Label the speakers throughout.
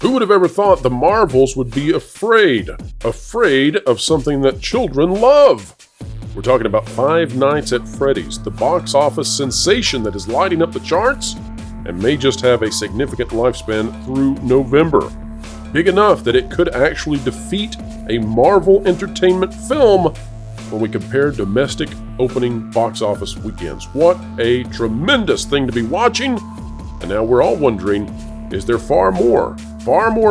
Speaker 1: Who would have ever thought the Marvels would be afraid of something that children love? We're talking about Five Nights at Freddy's, the box office sensation that is lighting up the charts and may just have a significant lifespan through November. Big enough that it could actually defeat a Marvel Entertainment film when we compare domestic opening box office weekends. What a tremendous thing to be watching! And now we're all wondering, is there far more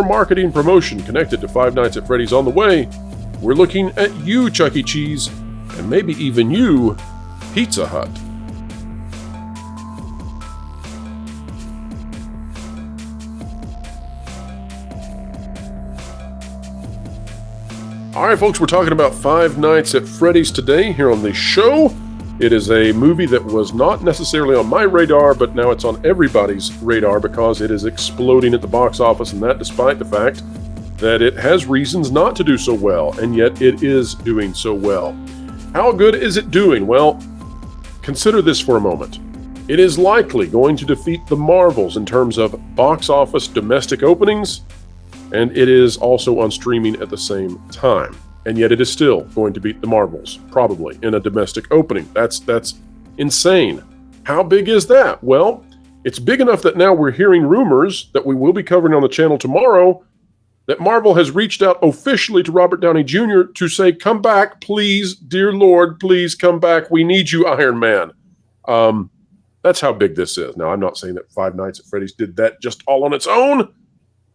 Speaker 1: marketing promotion connected to Five Nights at Freddy's on the way? We're looking at you, Chuck E. Cheese, and maybe even you, Pizza Hut. All right, folks, we're talking about Five Nights at Freddy's today here on the show. It is a movie that was not necessarily on my radar, but now it's on everybody's radar because it is exploding at the box office, and that despite the fact that it has reasons not to do so well, and yet it is doing so well. How good is it doing? Well, consider this for a moment. It is likely going to defeat the Marvels in terms of box office domestic openings, and it is also on streaming at the same time. And yet it is still going to beat the Marvels, probably, in a domestic opening. That's insane. How big is that? Well, it's big enough that now we're hearing rumors that we will be covering on the channel tomorrow that Marvel has reached out officially to Robert Downey Jr. to say, come back, please, dear Lord, please come back. We need you, Iron Man. That's how big this is. Now, I'm not saying that Five Nights at Freddy's did that just all on its own,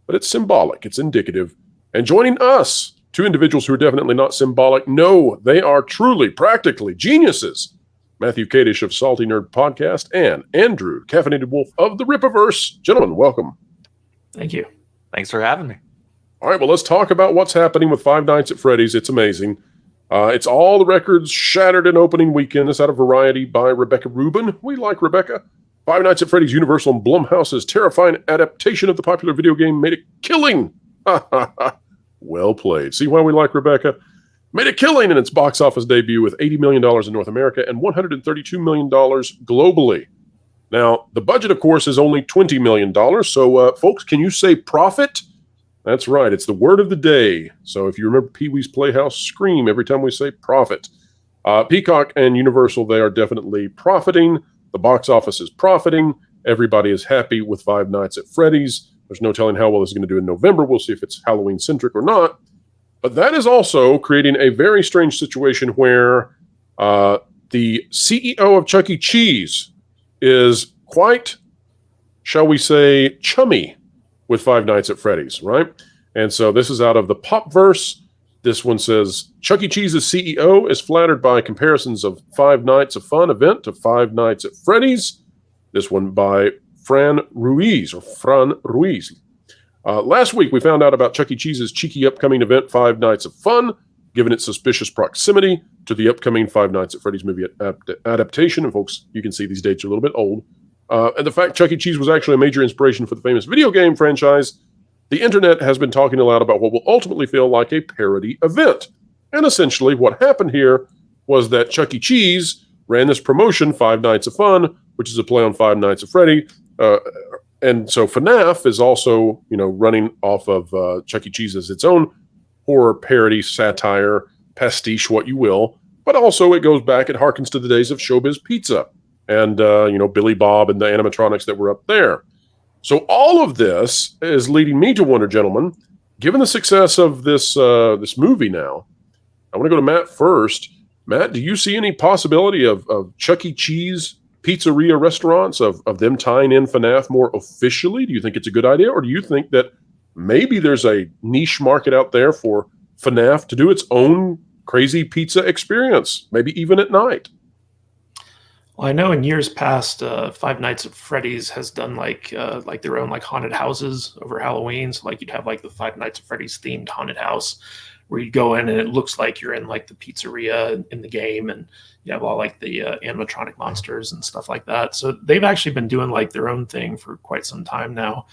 Speaker 1: but it's symbolic, it's indicative. And joining us, two individuals who are definitely not symbolic. No, they are truly, practically geniuses. Matthew Kadish of Salty Nerd Podcast and Andrew, Caffeinated Wolf of the Rippaverse. Gentlemen, welcome.
Speaker 2: Thank you.
Speaker 3: Thanks for having me.
Speaker 1: All right, well, let's talk about what's happening with Five Nights at Freddy's. It's amazing. It's all the records shattered in opening weekend. It's out of Variety by Rebecca Rubin. We like Rebecca. Five Nights at Freddy's Universal and Blumhouse's terrifying adaptation of the popular video game made a killing. Well played. See why we like Rebecca? Made a killing in its box office debut with $80 million in North America and $132 million globally. Now, the budget, of course, is only $20 million. So, folks, can you say profit? That's right. It's the word of the day. So if you remember Pee-wee's Playhouse, scream every time we say profit. Peacock and Universal, they are definitely profiting. The box office is profiting. Everybody is happy with Five Nights at Freddy's. There's no telling how well this is going to do in November. We'll see if it's Halloween-centric or not. But that is also creating a very strange situation where the CEO of Chuck E. Cheese is quite, shall we say, chummy with Five Nights at Freddy's, right? And so this is out of the Popverse. This one says, Chuck E. Cheese's CEO is flattered by comparisons of Five Nights of Fun event to Five Nights at Freddy's. This one by Fran Ruiz. Last week, we found out about Chuck E. Cheese's cheeky upcoming event, Five Nights of Fun, given its suspicious proximity to the upcoming Five Nights at Freddy's movie adaptation. And folks, you can see these dates are a little bit old. And the fact Chuck E. Cheese was actually a major inspiration for the famous video game franchise, the internet has been talking a lot about what will ultimately feel like a parody event. And essentially what happened here was that Chuck E. Cheese ran this promotion, Five Nights of Fun, which is a play on Five Nights at Freddy. And so FNAF is also, running off of Chuck E. Cheese as its own horror parody, satire, pastiche, what you will. But also it goes back, it harkens to the days of Showbiz Pizza and, Billy Bob and the animatronics that were up there. So all of this is leading me to wonder, gentlemen, given the success of this movie now, I want to go to Matt first. Matt, do you see any possibility of Chuck E. Cheese pizzeria restaurants, of them tying in FNAF more officially? Do you think it's a good idea? Or do you think that maybe there's a niche market out there for FNAF to do its own crazy pizza experience, maybe even at night?
Speaker 2: Well, I know in years past, Five Nights at Freddy's has done like their own like haunted houses over Halloween. So like you'd have like the Five Nights at Freddy's themed haunted house where you go in and it looks like you're in like the pizzeria in the game, and you have all like the animatronic monsters and stuff like that. So they've actually been doing like their own thing for quite some time now.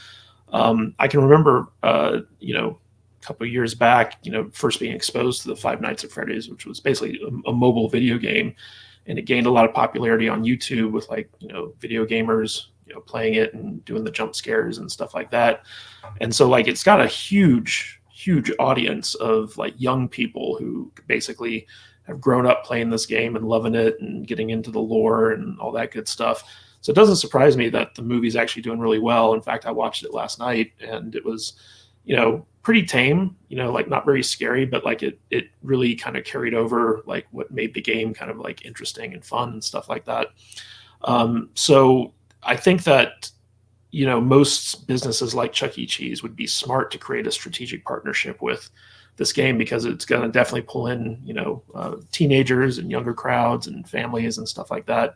Speaker 2: I can remember, a couple of years back, first being exposed to the Five Nights at Freddy's, which was basically a mobile video game. And it gained a lot of popularity on YouTube with video gamers, playing it and doing the jump scares and stuff like that. And so like it's got a huge audience of like young people who basically have grown up playing this game and loving it and getting into the lore and all that good stuff. So it doesn't surprise me that the movie's actually doing really well. In fact, I watched it last night and it was, pretty tame, like not very scary, but like it really kind of carried over like what made the game kind of like interesting and fun and stuff like that. So I think that, most businesses like Chuck E. Cheese would be smart to create a strategic partnership with this game because it's going to definitely pull in, teenagers and younger crowds and families and stuff like that.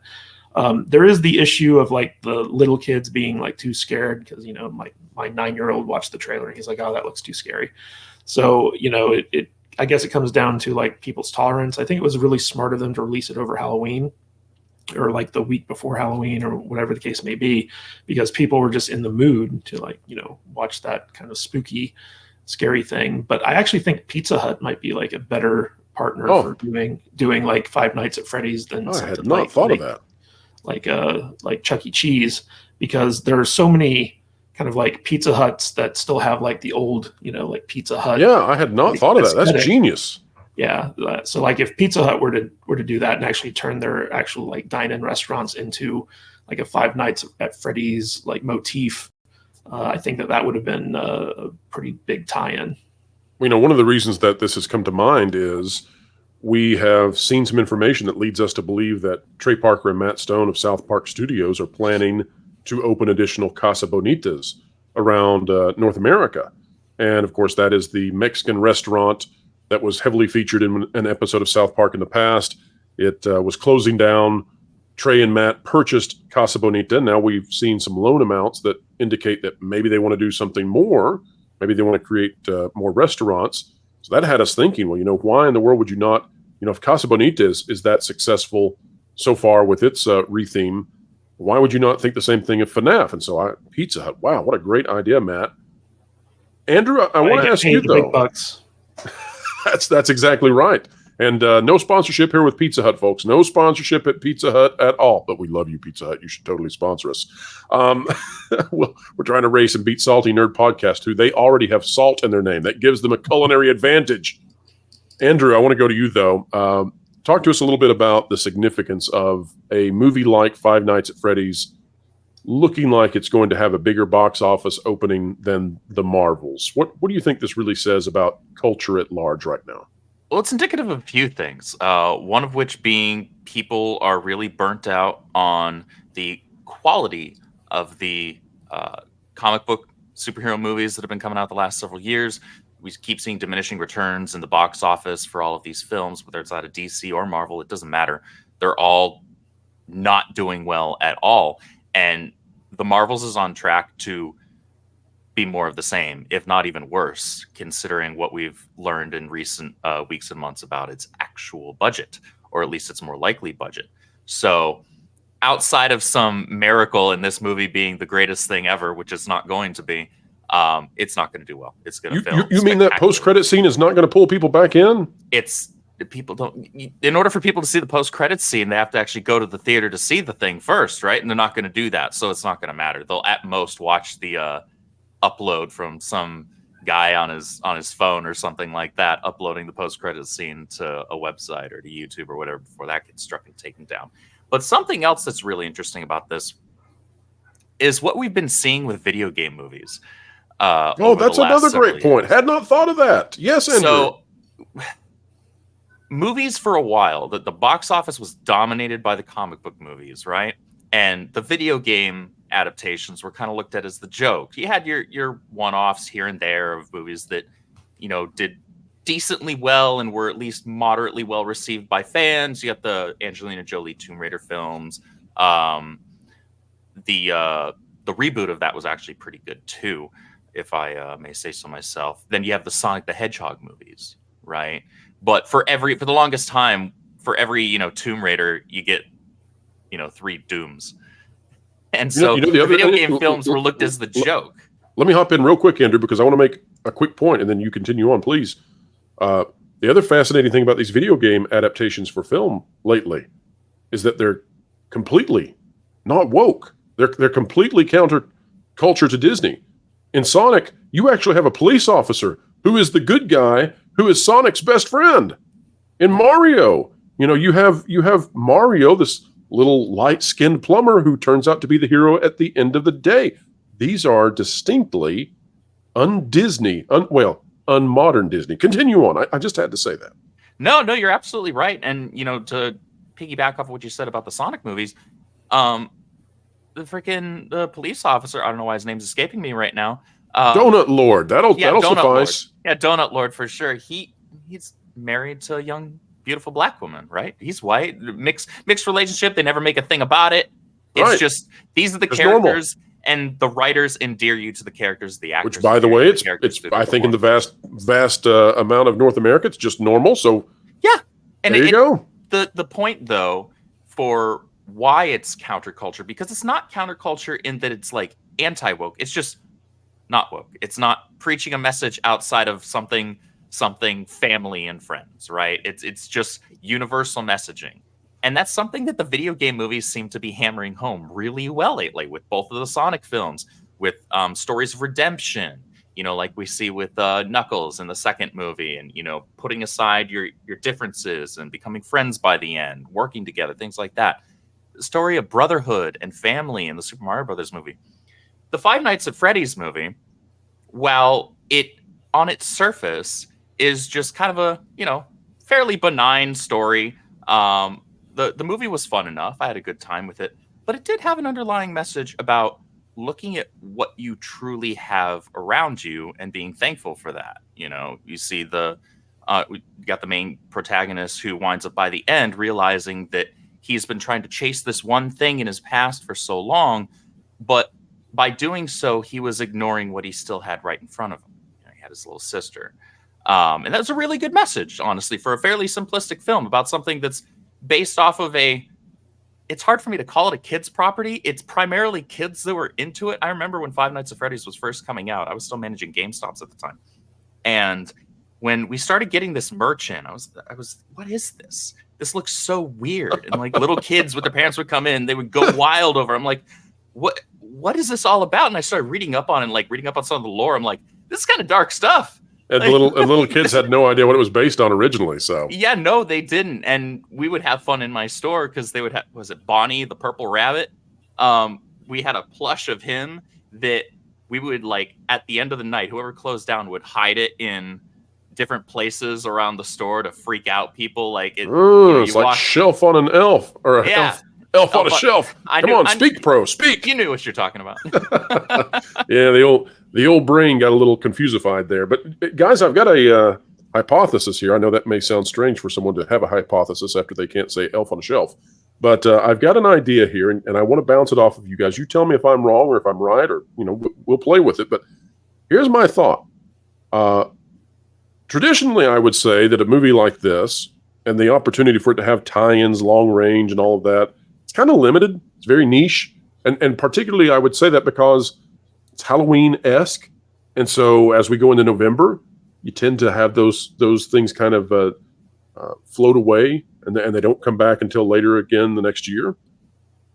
Speaker 2: There is the issue of like the little kids being like too scared because, my 9-year-old watched the trailer and he's like, oh, that looks too scary. So, I guess it comes down to like people's tolerance. I think it was really smart of them to release it over Halloween or like the week before Halloween or whatever the case may be, because people were just in the mood to like, watch that kind of spooky, scary thing. But I actually think Pizza Hut might be like a better partner for doing like Five Nights at Freddy's than
Speaker 1: I had not thought of that.
Speaker 2: Like Chuck E. Cheese, because there are so many kind of like Pizza Huts that still have like the old, like Pizza Hut.
Speaker 1: Yeah, I had not thought of that. That's genius.
Speaker 2: Yeah. So like if Pizza Hut were to do that and actually turn their actual like dine-in restaurants into like a Five Nights at Freddy's like motif, I think that would have been a pretty big tie-in.
Speaker 1: One of the reasons that this has come to mind is we have seen some information that leads us to believe that Trey Parker and Matt Stone of South Park Studios are planning to open additional Casa Bonitas around North America. And of course, that is the Mexican restaurant that was heavily featured in an episode of South Park in the past. It was closing down. Trey and Matt purchased Casa Bonita. Now we've seen some loan amounts that indicate that maybe they want to do something more. Maybe they want to create more restaurants. So that had us thinking, well, why in the world would you not, if Casa Bonita is that successful so far with its retheme, why would you not think the same thing of FNAF? And so Pizza Hut, wow, what a great idea, Matt. Andrew, I want to ask you, though. That's exactly right. And no sponsorship here with Pizza Hut, folks. No sponsorship at Pizza Hut at all. But we love you, Pizza Hut. You should totally sponsor us. We're trying to race and beat Salty Nerd Podcast, who they already have salt in their name. That gives them a culinary advantage. Andrew, I want to go to you, though. Talk to us a little bit about the significance of a movie like Five Nights at Freddy's looking like it's going to have a bigger box office opening than the Marvels. What do you think this really says about culture at large right now?
Speaker 3: Well, it's indicative of a few things. One of which being people are really burnt out on the quality of the comic book superhero movies that have been coming out the last several years. We keep seeing diminishing returns in the box office for all of these films, whether it's out of DC or Marvel, it doesn't matter. They're all not doing well at all. And the Marvels is on track to be more of the same, if not even worse, considering what we've learned in recent weeks and months about its actual budget, or at least its more likely budget. So outside of some miracle in this movie being the greatest thing ever, which it's not going to be, it's not going to do well. It's going to fail.
Speaker 1: You mean that post-credit scene is not going to pull people back in?
Speaker 3: People don't. In order for people to see the post-credits scene, they have to actually go to the theater to see the thing first, right? And they're not going to do that, so it's not going to matter. They'll at most watch the upload from some guy on his phone or something like that, uploading the post-credits scene to a website or to YouTube or whatever before that gets struck and taken down. But something else that's really interesting about this is what we've been seeing with video game movies.
Speaker 1: That's another great point. Had not thought of that. Yes, Andrew.
Speaker 3: So, movies for a while, the box office was dominated by the comic book movies, right? And the video game adaptations were kind of looked at as the joke. You had your one-offs here and there of movies that, did decently well and were at least moderately well received by fans. You got the Angelina Jolie Tomb Raider films. The reboot of that was actually pretty good too, if I may say so myself. Then you have the Sonic the Hedgehog movies, right? But for the longest time, for every Tomb Raider, you get 3 Dooms, and so the video game films were looked as the joke.
Speaker 1: Let me hop in real quick, Andrew, because I want to make a quick point, and then you continue on, please. The other fascinating thing about these video game adaptations for film lately is that they're completely not woke. They're completely counter culture to Disney. In Sonic, you actually have a police officer who is the good guy, who is Sonic's best friend. In Mario, you have Mario, this little light-skinned plumber who turns out to be the hero at the end of the day. These are distinctly un-Disney, un-modern Disney. Continue on. I just had to say that.
Speaker 3: No, you're absolutely right. And, to piggyback off of what you said about the Sonic movies, the police officer, I don't know why his name's escaping me right now.
Speaker 1: Donut Lord. That'll
Speaker 3: Donut
Speaker 1: suffice.
Speaker 3: Lord. Yeah, Donut Lord for sure. He's married to a young, beautiful black woman, right? He's white. Mixed relationship. They never make a thing about it. It's just, these are the characters, and the writers endear you to the characters, the actors.
Speaker 1: Which, by the way, it's I think in the vast amount of North America, it's just normal. So
Speaker 3: yeah, and
Speaker 1: there you go.
Speaker 3: The point, though, for why it's counterculture, because it's not counterculture in that it's like anti-woke. It's just not woke. It's not preaching a message outside of something family and friends, right? It's just universal messaging. And that's something that the video game movies seem to be hammering home really well lately, with both of the Sonic films, with stories of redemption, like we see with Knuckles in the second movie, and, putting aside your differences and becoming friends by the end, working together, things like that. The story of brotherhood and family in the Super Mario Brothers movie. The Five Nights at Freddy's movie, while it, on its surface, is just kind of a, fairly benign story, the movie was fun enough. I had a good time with it, but it did have an underlying message about looking at what you truly have around you and being thankful for that. You see we got the main protagonist who winds up by the end realizing that he's been trying to chase this one thing in his past for so long, but by doing so, he was ignoring what he still had right in front of him. He had his little sister. And that's a really good message, honestly, for a fairly simplistic film about something that's based off of it's hard for me to call it a kid's property. It's primarily kids that were into it. I remember when Five Nights at Freddy's was first coming out, I was still managing GameStops at the time. And when we started getting this merch in, I was, what is this? This looks so weird. And like little kids with their parents would come in, they would go wild over. I'm like, what is this all about? And I started reading up on some of the lore. I'm like, this is kind of dark stuff.
Speaker 1: And the little kids had no idea what it was based on originally. So
Speaker 3: yeah, no, they didn't. And we would have fun in my store because they would have, was it Bonnie the purple rabbit? We had a plush of him that we would, like, at the end of the night, whoever closed down would hide it in different places around the store to freak out people. Like
Speaker 1: it's like shelf on an elf, or elf on a shelf. Speak, pro, speak.
Speaker 3: You knew what you're talking about.
Speaker 1: Yeah, the old brain got a little confusified there. But guys, I've got a hypothesis here. I know that may sound strange for someone to have a hypothesis after they can't say elf on a shelf. But I've got an idea here, and I want to bounce it off of you guys. You tell me if I'm wrong or if I'm right, or we'll play with it. But here's my thought. Traditionally, I would say that a movie like this and the opportunity for it to have tie-ins, long range, and all of that, it's kind of limited. It's very niche. And particularly, I would say that because it's Halloween-esque. And so as we go into November, you tend to have those things kind of float away, and they don't come back until later again the next year.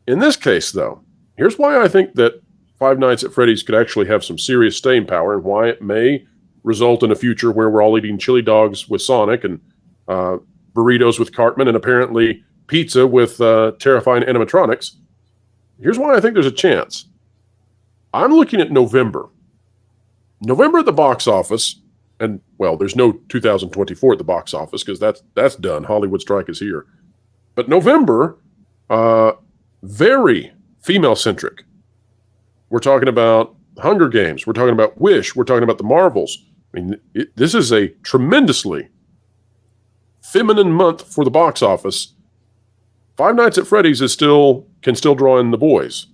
Speaker 1: In this case, though, here's why I think that Five Nights at Freddy's could actually have some serious staying power, and why it may result in a future where we're all eating chili dogs with Sonic and burritos with Cartman and apparently pizza with terrifying animatronics. Here's why I think there's a chance. I'm looking at November. November at the box office, and, well, there's no 2024 at the box office because that's done. Hollywood strike is here. But November, very female-centric. We're talking about Hunger Games. We're talking about Wish. We're talking about the Marvels. I mean, this is a tremendously feminine month for the box office. Five Nights at Freddy's can still draw in the boys.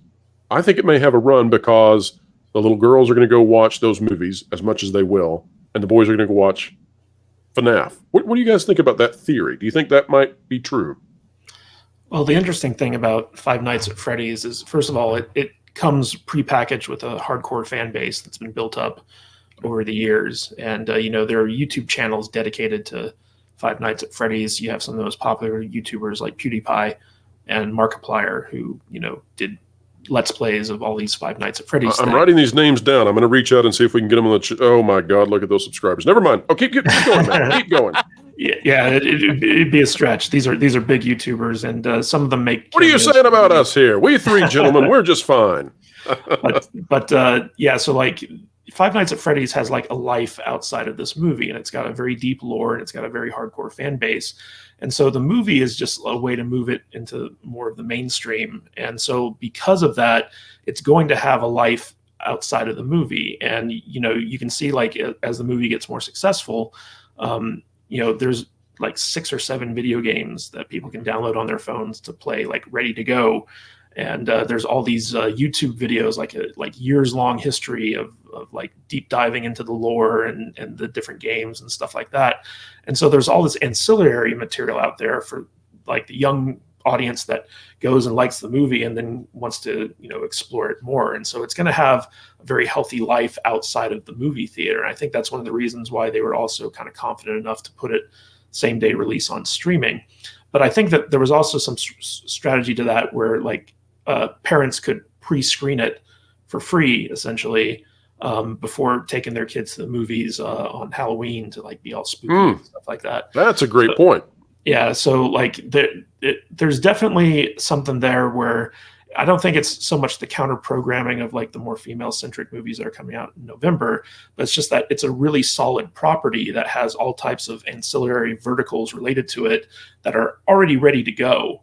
Speaker 1: I think it may have a run because the little girls are going to go watch those movies as much as they will, and the boys are going to go watch FNAF. What do you guys think about that theory? Do you think that might be true?
Speaker 2: Well, the interesting thing about Five Nights at Freddy's is, first of all, it comes prepackaged with a hardcore fan base that's been built up over the years. And, there are YouTube channels dedicated to Five Nights at Freddy's. You have some of the most popular YouTubers like PewDiePie and Markiplier, who, did Let's Plays of all these Five Nights at Freddy's
Speaker 1: I'm
Speaker 2: things.
Speaker 1: writing these names down. I'm going to reach out and see if we can get them on the. Oh my God! Look at those subscribers. Never mind. Oh, keep going, man. Keep going.
Speaker 2: Yeah, it'd be a stretch. These are big YouTubers, and some of them make.
Speaker 1: What are you saying about us here? We three gentlemen, we're just fine.
Speaker 2: but yeah, so like Five Nights at Freddy's has like a life outside of this movie, and it's got a very deep lore, and it's got a very hardcore fan base. And so the movie is just a way to move it into more of the mainstream. And so because of that, it's going to have a life outside of the movie. And, you know, you can see like as the movie gets more successful, you know, there's like 6 or 7 video games that people can download on their phones to play, like ready to go. And there's all these YouTube videos, like years long history of like deep diving into the lore and the different games and stuff like that. And so there's all this ancillary material out there for like the young audience that goes and likes the movie and then wants to, you know, explore it more. And so it's going to have a very healthy life outside of the movie theater. And I think that's one of the reasons why they were also kind of confident enough to put it same day release on streaming. But I think that there was also some strategy to that where like parents could pre-screen it for free essentially before taking their kids to the movies on Halloween to like be all spooky and stuff like that.
Speaker 1: That's a great point.
Speaker 2: Yeah, so like there's definitely something there where I don't think it's so much the counter programming of like the more female centric movies that are coming out in November, but it's just that it's a really solid property that has all types of ancillary verticals related to it that are already ready to go.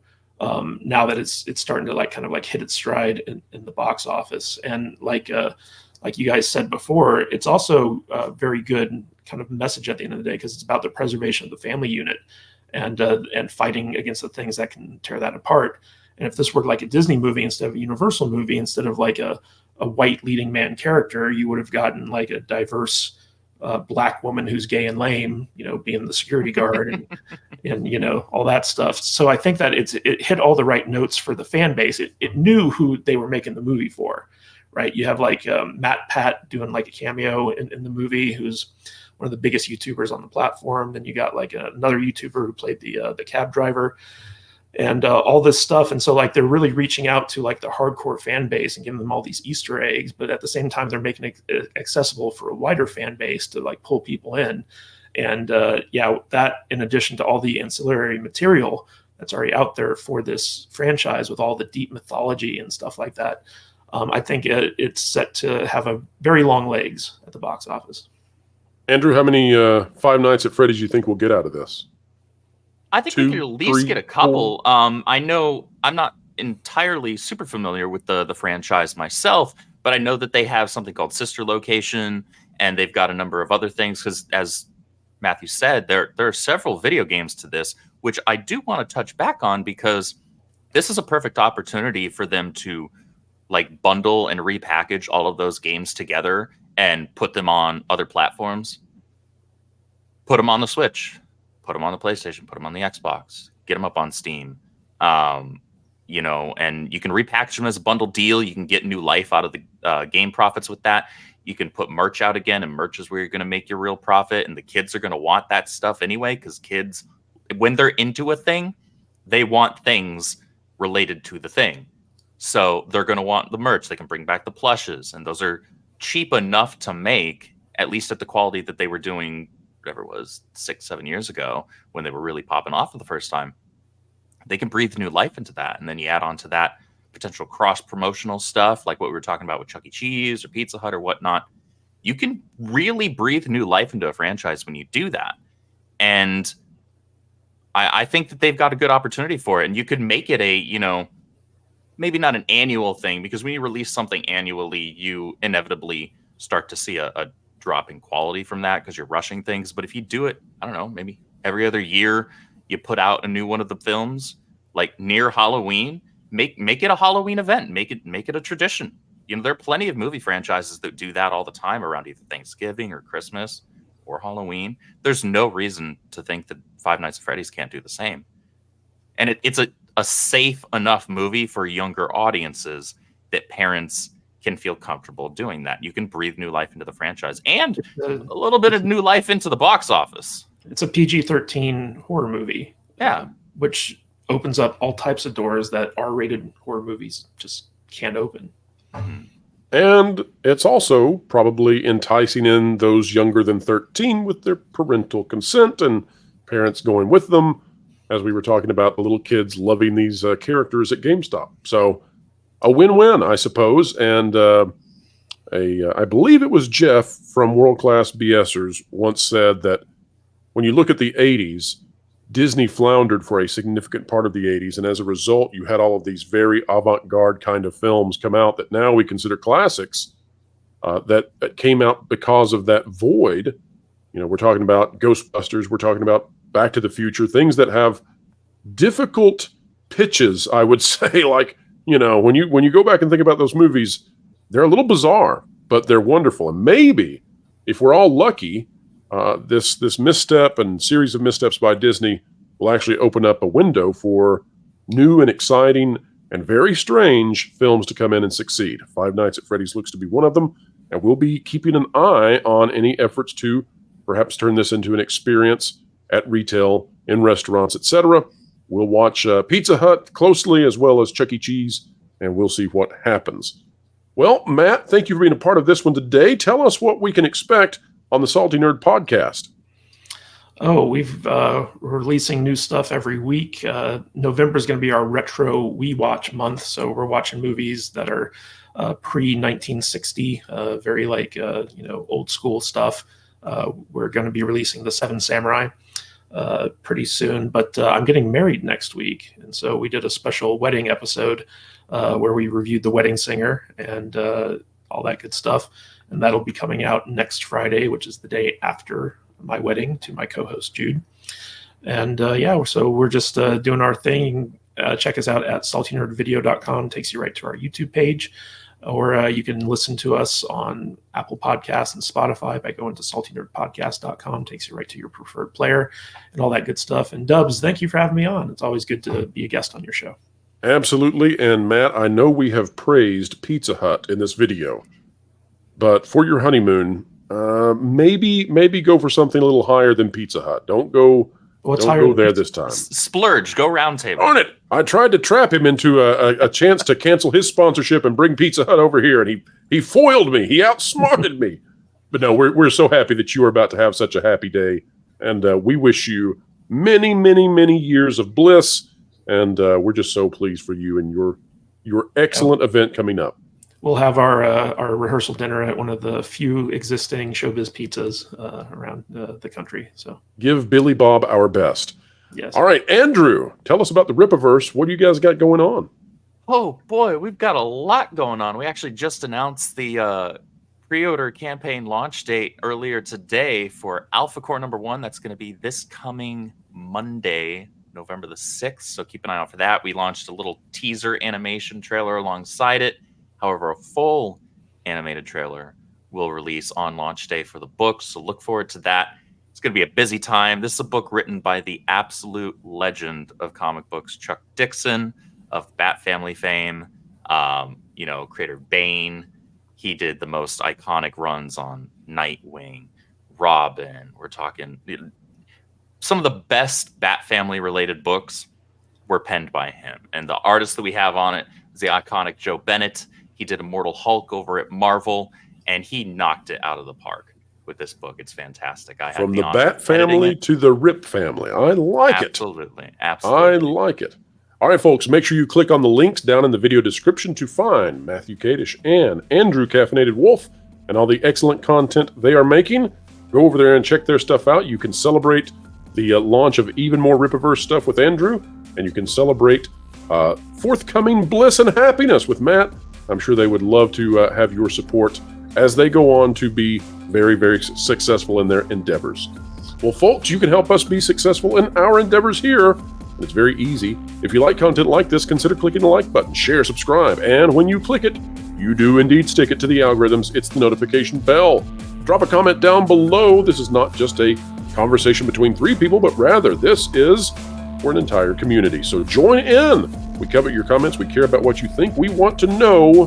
Speaker 2: Now that it's starting to like kind of like hit its stride in the box office. And like you guys said before, it's also a very good kind of message at the end of the day because it's about the preservation of the family unit and fighting against the things that can tear that apart. And if this were like a Disney movie instead of a Universal movie, instead of like a white leading man character, you would have gotten like a diverse black woman who's gay and lame, you know, being the security guard and you know, all that stuff. So I think that it hit all the right notes for the fan base. It knew who they were making the movie for, right? You have like Matt Pat doing like a cameo in the movie, who's one of the biggest YouTubers on the platform. Then you got like another YouTuber who played the cab driver and all this stuff. And so like they're really reaching out to like the hardcore fan base and giving them all these Easter eggs, but at the same time they're making it accessible for a wider fan base to like pull people in. And yeah, that in addition to all the ancillary material that's already out there for this franchise with all the deep mythology and stuff like that, I think it's set to have a very long legs at the box office.
Speaker 1: Andrew, how many Five Nights at Freddy's you think we'll get out of this?
Speaker 3: I think
Speaker 1: 2,
Speaker 3: we could at least
Speaker 1: 3,
Speaker 3: get a couple. I know I'm not entirely super familiar with the franchise myself, but I know that they have something called Sister Location, and they've got a number of other things. Because as Matthew said, there are several video games to this, which I do want to touch back on because this is a perfect opportunity for them to like bundle and repackage all of those games together and put them on other platforms. Put them on the Switch. Put them on the PlayStation, put them on the Xbox, get them up on Steam, you know, and you can repackage them as a bundle deal. You can get new life out of the game profits with that. You can put merch out again, and merch is where you're going to make your real profit. And the kids are going to want that stuff anyway, because kids, when they're into a thing, they want things related to the thing. So they're going to want the merch. They can bring back the plushes, and those are cheap enough to make, at least at the quality that they were doing whatever it was 6-7 years ago when they were really popping off for the first time. They can breathe new life into that. And then you add on to that potential cross promotional stuff like what we were talking about with Chuck E. Cheese or Pizza Hut or whatnot. You can really breathe new life into a franchise when you do that. And I think that they've got a good opportunity for it. And you could make it a, you know, maybe not an annual thing, because when you release something annually, you inevitably start to see a drop in quality from that because you're rushing things. But if you do it, I don't know, maybe every other year you put out a new one of the films, like near Halloween, make it a Halloween event, make it a tradition. You know, there are plenty of movie franchises that do that all the time around either Thanksgiving or Christmas or Halloween. There's no reason to think that Five Nights at Freddy's can't do the same. And it's a safe enough movie for younger audiences that parents can feel comfortable doing that. You can breathe new life into the franchise and a little bit of new life into the box office.
Speaker 2: It's a PG-13 horror movie.
Speaker 3: Yeah.
Speaker 2: Which opens up all types of doors that R-rated horror movies just can't open.
Speaker 1: And it's also probably enticing in those younger than 13 with their parental consent and parents going with them, as we were talking about the little kids loving these characters at GameStop. So a win-win, I suppose. And I believe it was Jeff from World Class BSers once said that when you look at the 80s, Disney floundered for a significant part of the 80s, and as a result, you had all of these very avant-garde kind of films come out that now we consider classics that came out because of that void. You know, we're talking about Ghostbusters, we're talking about Back to the Future, things that have difficult pitches, I would say. Like, you know, when you go back and think about those movies, they're a little bizarre, but they're wonderful. And maybe, if we're all lucky, this misstep and series of missteps by Disney will actually open up a window for new and exciting and very strange films to come in and succeed. Five Nights at Freddy's looks to be one of them, and we'll be keeping an eye on any efforts to perhaps turn this into an experience at retail, in restaurants, etc. We'll watch Pizza Hut closely, as well as Chuck E. Cheese, and we'll see what happens. Well, Matt, thank you for being a part of this one today. Tell us what we can expect on the Salty Nerd podcast.
Speaker 2: Oh, we're releasing new stuff every week. November is going to be our retro We Watch month, so we're watching movies that are pre-1960, very like old school stuff. We're going to be releasing The Seven Samurai pretty soon, but I'm getting married next week, and so we did a special wedding episode where we reviewed The Wedding Singer and all that good stuff. And that'll be coming out next Friday, which is the day after my wedding, to my co-host, Jude. And so we're just doing our thing. Check us out at saltynerdvideo.com. Takes you right to our YouTube page. Or you can listen to us on Apple Podcasts and Spotify by going to saltynerdpodcast.com. Takes you right to your preferred player and all that good stuff. And Dubs, thank you for having me on. It's always good to be a guest on your show.
Speaker 1: Absolutely. And Matt, I know we have praised Pizza Hut in this video, but for your honeymoon, maybe go for something a little higher than Pizza Hut. Don't go there this time.
Speaker 3: Splurge. Go round table.
Speaker 1: Darn it! I tried to trap him into a chance to cancel his sponsorship and bring Pizza Hut over here, and he foiled me. He outsmarted me. But no, we're so happy that you are about to have such a happy day, and we wish you many, many, many years of bliss. And we're just so pleased for you and your excellent event coming up.
Speaker 2: We'll have our rehearsal dinner at one of the few existing Showbiz pizzas around the country. So
Speaker 1: give Billy Bob our best.
Speaker 2: Yes.
Speaker 1: All right, Andrew, tell us about the Rippaverse. What do you guys got going on?
Speaker 3: Oh boy, we've got a lot going on. We actually just announced the pre-order campaign launch date earlier today for Alpha Core #1. That's going to be this coming Monday, November the 6th. So keep an eye out for that. We launched a little teaser animation trailer alongside it. However, a full animated trailer will release on launch day for the book, so look forward to that. It's going to be a busy time. This is a book written by the absolute legend of comic books, Chuck Dixon of Bat Family fame, creator Bane. He did the most iconic runs on Nightwing, Robin. We're talking some of the best Bat Family related books were penned by him. And the artist that we have on it is the iconic Joe Bennett. He did Immortal Hulk over at Marvel, and he knocked it out of the park with this book. It's fantastic.
Speaker 1: From the Bat family to the Rip family. I like it.
Speaker 3: Absolutely.
Speaker 1: I like it. All right, folks, make sure you click on the links down in the video description to find Matthew Kadish and Andrew Caffeinated Wolf and all the excellent content they are making. Go over there and check their stuff out. You can celebrate the launch of even more Rippaverse stuff with Andrew, and you can celebrate forthcoming bliss and happiness with Matt. I'm sure they would love to have your support as they go on to be very, very successful in their endeavors. Well, folks, you can help us be successful in our endeavors here. It's very easy. If you like content like this, consider clicking the like button, share, subscribe, and when you click it, you do indeed stick it to the algorithms. It's the notification bell. Drop a comment down below. This is not just a conversation between three people, but rather this is for an entire community. So join in. We covet your comments. We care about what you think. We want to know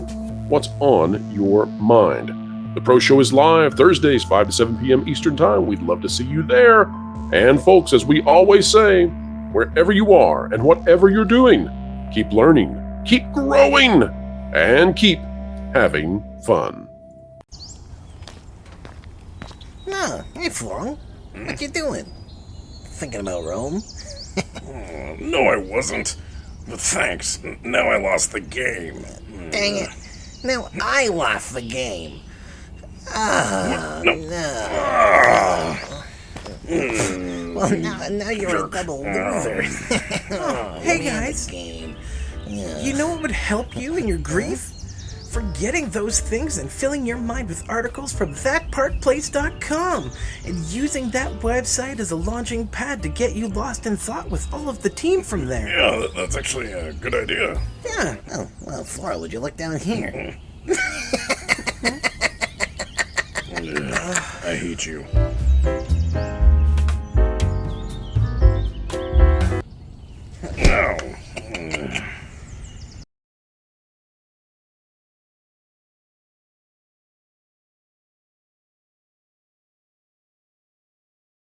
Speaker 1: what's on your mind. The Pro Show is live Thursdays, 5 to 7 p.m. Eastern Time. We'd love to see you there. And folks, as we always say, wherever you are and whatever you're doing, keep learning, keep growing, and keep having fun.
Speaker 4: No, hey Florl. What you doing? Thinking about Rome?
Speaker 5: No, I wasn't. But thanks. Now I lost the game.
Speaker 4: Dang it. Now I lost the game. Ah,
Speaker 5: No.
Speaker 4: Well, now you're a double loser.
Speaker 6: Hey guys,
Speaker 4: Game.
Speaker 6: you know what would help you in your grief? Forgetting those things and filling your mind with articles from thatparkplace.com and using that website as a launching pad to get you lost in thought with all of the team from there.
Speaker 5: Yeah, that's actually a good idea.
Speaker 6: Yeah.
Speaker 4: Oh, well, Flora, would you look down here?
Speaker 5: I hate you.